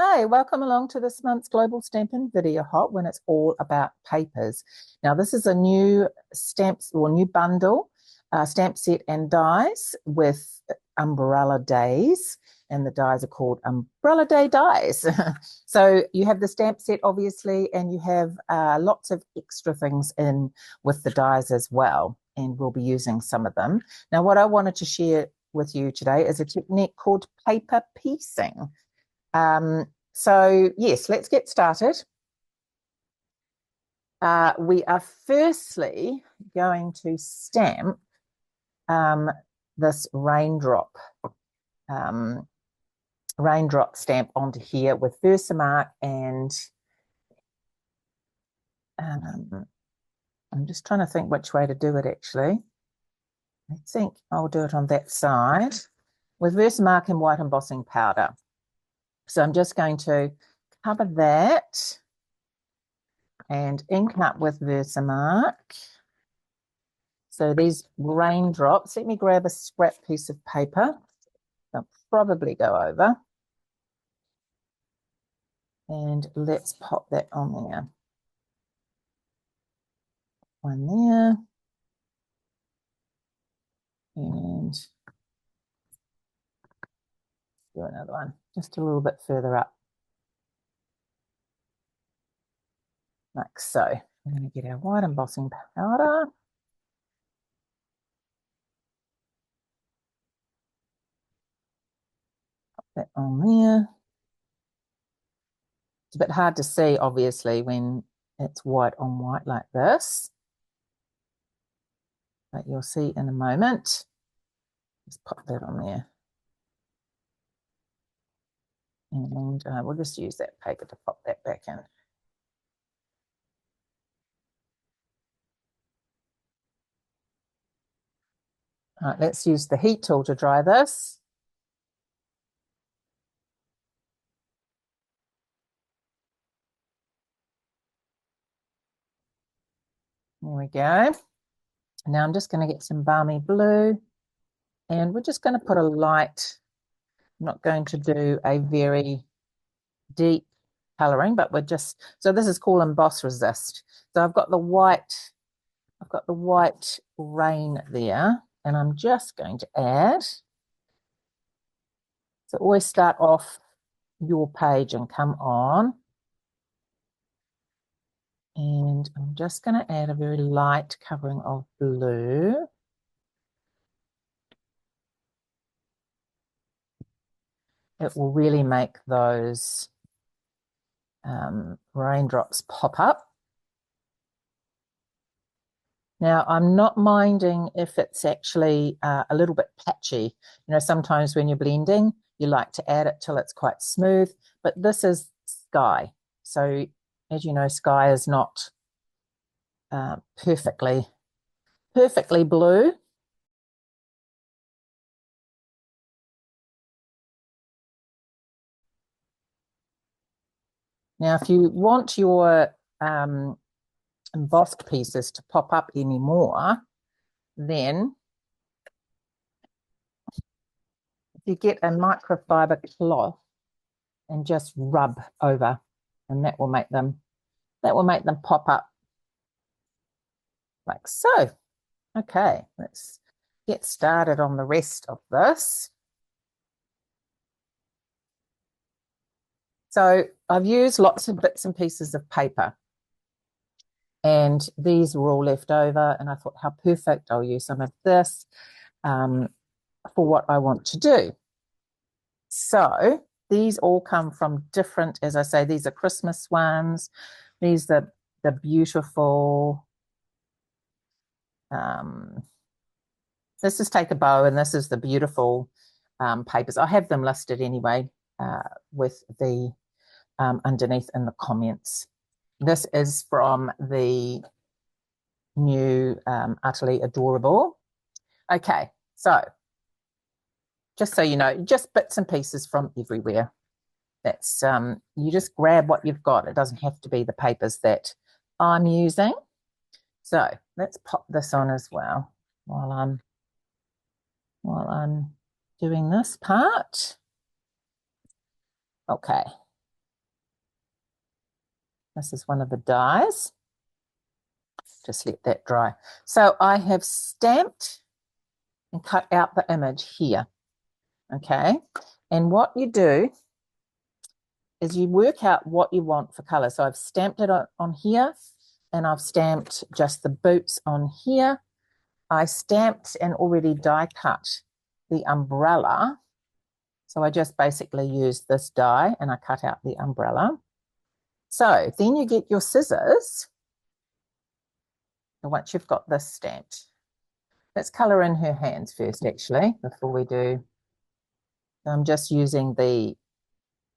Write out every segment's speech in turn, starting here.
Hey, welcome along to this month's Global Stampin' Video Hot when it's all about papers. Now, this is a new stamps or new bundle, stamp set and dies with umbrella days, and the dies are called Umbrella Day dies. So you have the stamp set, obviously, and you have lots of extra things in with the dies as well, and we'll be using some of them. Now, what I wanted to share with you today is a technique called paper piecing. So yes, let's get started. We are firstly going to stamp this raindrop stamp onto here with Versamark, and I'm just trying to think which way to do it actually. I think I'll do it on that side with Versamark and white embossing powder. So I'm just going to cover that and ink up with Versamark. So these raindrops, let me grab a scrap piece of paper. They'll probably go over. And let's pop that on there. One there. And do another one, just a little bit further up. Like so. We're going to get our white embossing powder. Pop that on there. It's a bit hard to see, obviously, when it's white on white like this. But you'll see in a moment. Just pop that on there. And we'll just use that paper to pop that back in. All right, let's use the heat tool to dry this. There we go. Now I'm just going to get some balmy blue, and we're just going to put a light. I'm not going to do a very deep coloring, but we're just, so this is called Emboss Resist. So I've got the white rain there, and I'm just going to add. So always start off your page and come on. And I'm just going to add a very light covering of blue. It will really make those raindrops pop up. Now, I'm not minding if it's actually a little bit patchy. You know, sometimes when you're blending, you like to add it till it's quite smooth, but this is sky. So, as you know, sky is not perfectly blue. Now, if you want your embossed pieces to pop up anymore, then if you get a microfiber cloth and just rub over, and that will make them pop up like so. Okay, let's get started on the rest of this. So I've used lots of bits and pieces of paper, and these were all left over, and I thought how perfect, I'll use some of this for what I want to do. So these all come from different, as I say, these are Christmas ones. These are the beautiful, this is Take a Bow, and this is the beautiful papers. I have them listed anyway with the underneath in the comments. This is from the new Utterly Adorable. Okay, so just so you know, just bits and pieces from everywhere. That's you just grab what you've got. It doesn't have to be the papers that I'm using. So let's pop this on as well while I'm doing this part. Okay, This is one of the dies. Just let that dry. So I have stamped and cut out the image here. Okay. And what you do is you work out what you want for color. So I've stamped it on here, and I've stamped just the boots on here. I stamped and already die cut the umbrella. So I just basically used this die and I cut out the umbrella. So then you get your scissors. And once you've got this stamped, let's color in her hands first, actually, before we do. I'm just using the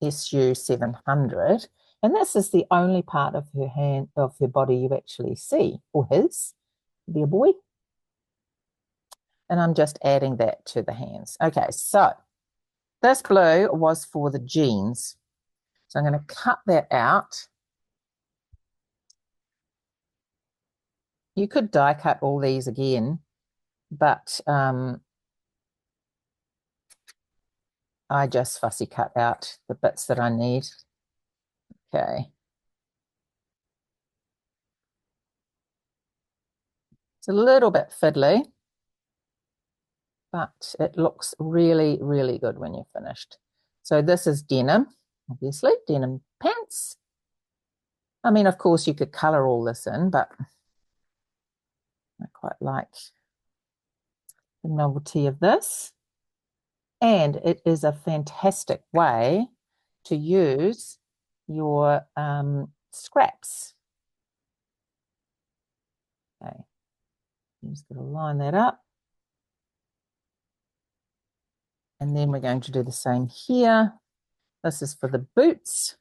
SU 700, and this is the only part of her hand, of her body you actually see, or his, be a boy. And I'm just adding that to the hands. Okay, so this blue was for the jeans. So I'm going to cut that out. You could die cut all these again, but I just fussy cut out the bits that I need. Okay. It's a little bit fiddly, but it looks really, really good when you're finished. So this is denim, obviously, denim pants. I mean, of course, you could color all this in, but I quite like the novelty of this. And it is a fantastic way to use your scraps. Okay, I'm just going to line that up. And then we're going to do the same here. This is for the boots.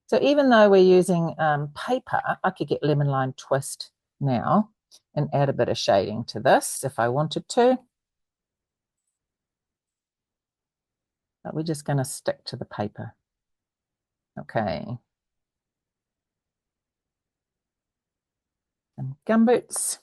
So even though we're using paper, I could get lemon lime twist now and add a bit of shading to this if I wanted to. But we're just going to stick to the paper. Okay. And gumboots.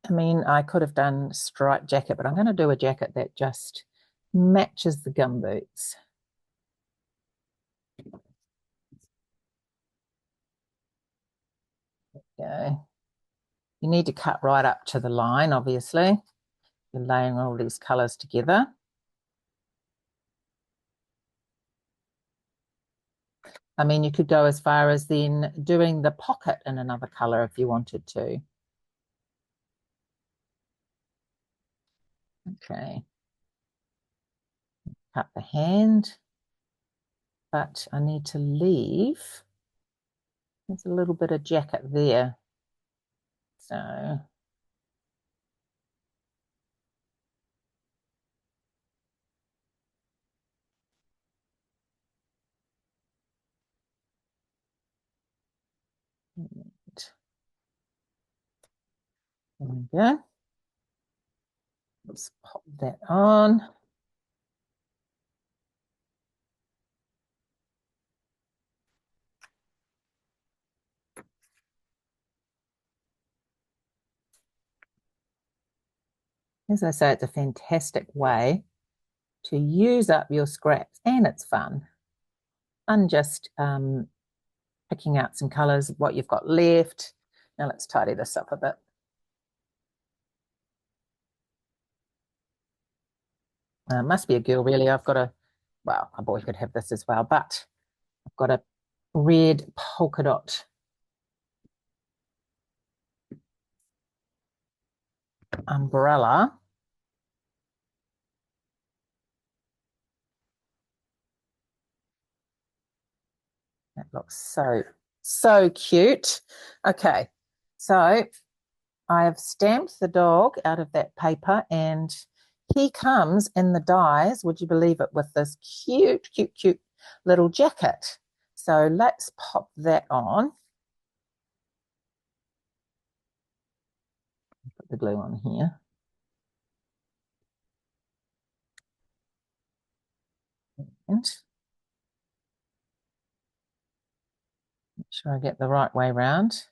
I mean, I could have done striped jacket, but I'm going to do a jacket that just matches the gumboots. Okay. You need to cut right up to the line, obviously. You're laying all these colors together. I mean, you could go as far as then doing the pocket in another color if you wanted to. Okay. Cut the hand, but I need to leave. There's a little bit of jacket there. So there we go. Let's pop that on. As I say, it's a fantastic way to use up your scraps, and it's fun. And just picking out some colors of what you've got left. Now let's tidy this up a bit. Must be a girl, really. I've got well, a boy could have this as well, but I've got a red polka dot umbrella. That looks so cute. Okay, so I have stamped the dog out of that paper, and he comes in the dies, would you believe it, with this cute little jacket. So let's pop that on. Put the glue on here. And make sure I get the right way round.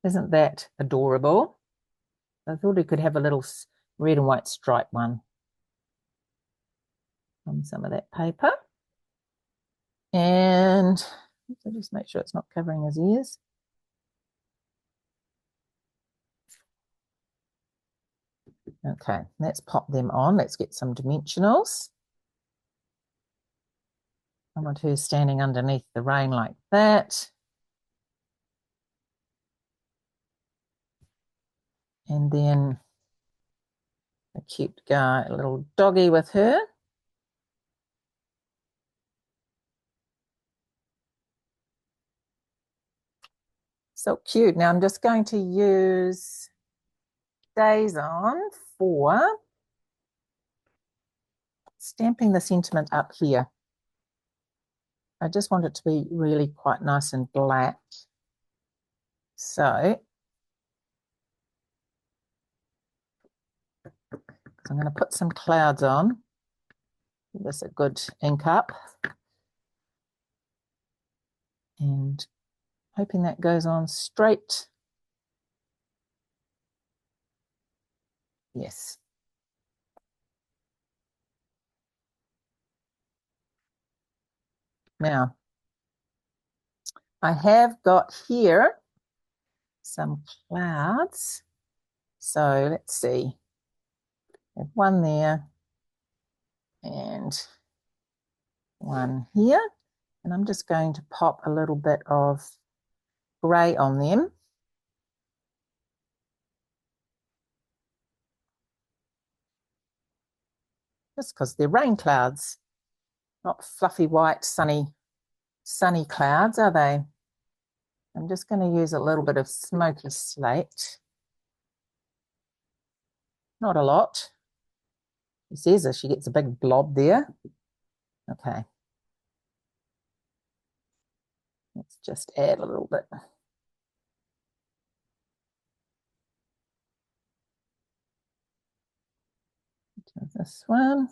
Isn't that adorable? I thought we could have a little red and white stripe one on some of that paper. And so just make sure it's not covering his ears. Okay, let's pop them on. Let's get some dimensionals. Someone who's standing underneath the rain like that. And then a cute guy, a little doggy with her. So cute. Now I'm just going to use Days On for stamping the sentiment up here. I just want it to be really quite nice and black. So I'm going to put some clouds on. Give this a good ink up. And hoping that goes on straight. Yes. Now, I have got here some clouds. So let's see. I have one there and one here. And I'm just going to pop a little bit of grey on them. Just because they're rain clouds, not fluffy white, sunny clouds, are they? I'm just going to use a little bit of smoky slate. Not a lot. She says that she gets a big blob there. Okay. Let's just add a little bit. To this one.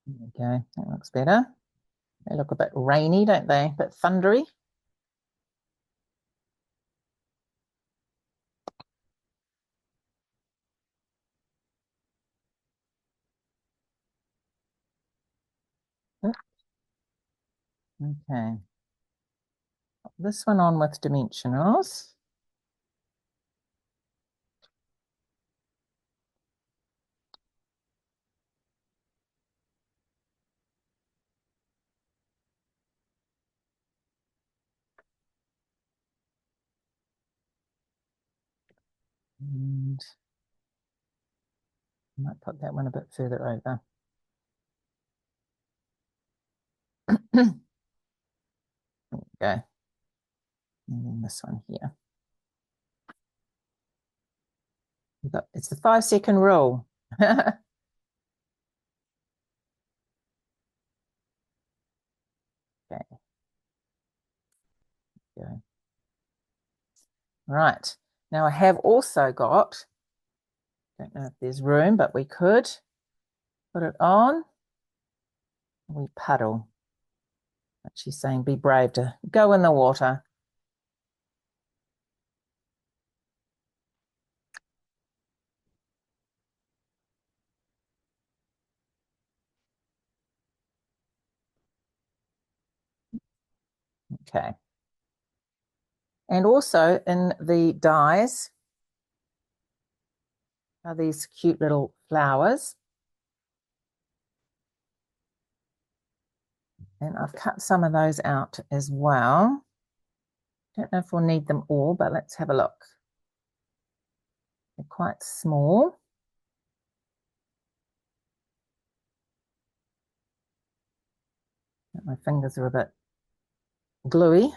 There we go. That looks better. They look a bit rainy, don't they? A bit thundery. Okay. Put this one on with dimensionals. And I might put that one a bit further over. There we go. And then this one here. It's the 5-second rule. Okay. Go. Right. Now I have also got, don't know if there's room, but we could put it on. We puddle. But she's saying be brave to go in the water. Okay. And also in the dies are these cute little flowers. And I've cut some of those out as well. Don't know if we'll need them all, but let's have a look. They're quite small. My fingers are a bit gluey.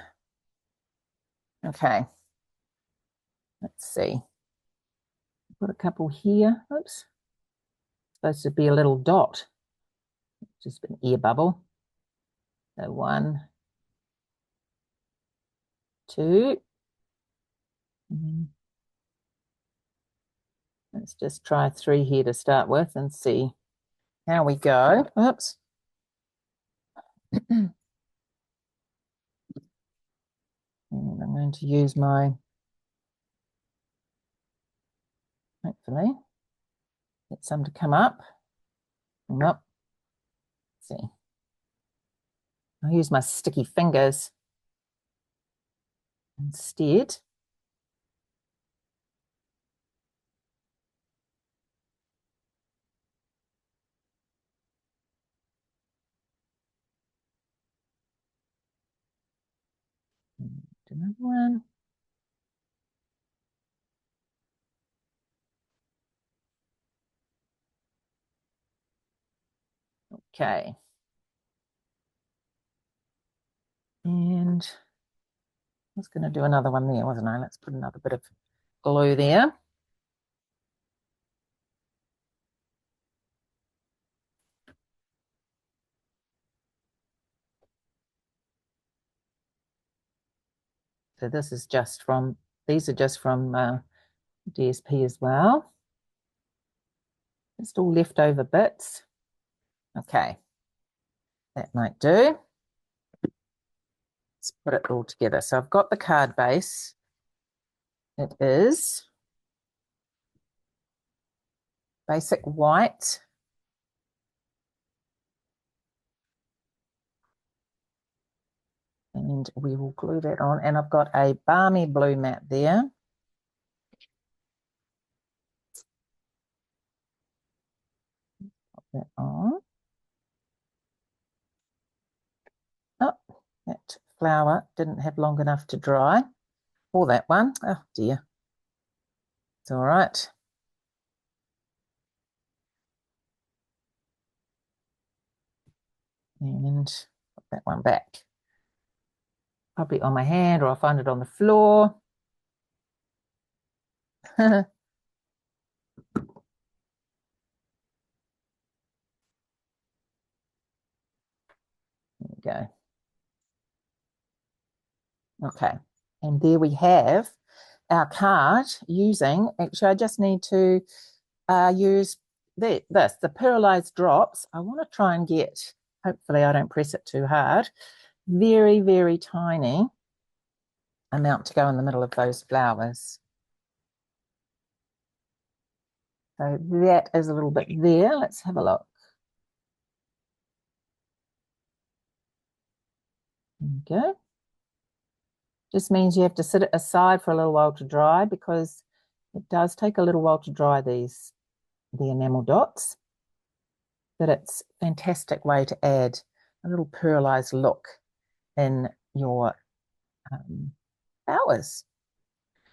Okay. Let's see. Put a couple here. Oops. Supposed to be a little dot. Just an ear bubble. So 1, 2. Let's just try 3 here to start with and see how we go. Oops. And I'm going to use my, hopefully, get some to come up. Nope. Let's see. I'll use my sticky fingers instead. Another one. Okay. And I was going to do another one there, wasn't I? Let's put another bit of glue there. So this is just from, these are just from DSP as well. Just all leftover bits. Okay, that might do. Let's put it all together. So I've got the card base. It is basic white. And we will glue that on. And I've got a balmy blue mat there. Put that on. Oh, that flower didn't have long enough to dry. Or that one. Oh dear. It's all right. And put that one back. Probably on my hand, or I'll find it on the floor. There we go. Okay, and there we have our card using, actually I just need to use this, the pearlized drops. I want to try and get, hopefully I don't press it too hard, very, very tiny amount to go in the middle of those flowers. So that is a little bit there. Let's have a look. There we go. Just means you have to sit it aside for a little while to dry, because it does take a little while to dry the enamel dots. But it's a fantastic way to add a little pearlized look in your flowers.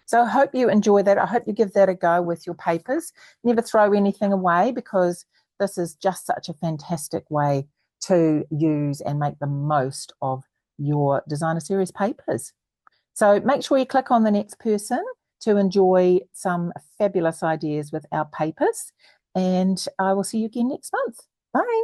So I hope you enjoy that. I hope you give that a go with your papers. Never throw anything away, because this is just such a fantastic way to use and make the most of your designer series papers. So make sure you click on the next person to enjoy some fabulous ideas with our papers. And I will see you again next month. Bye.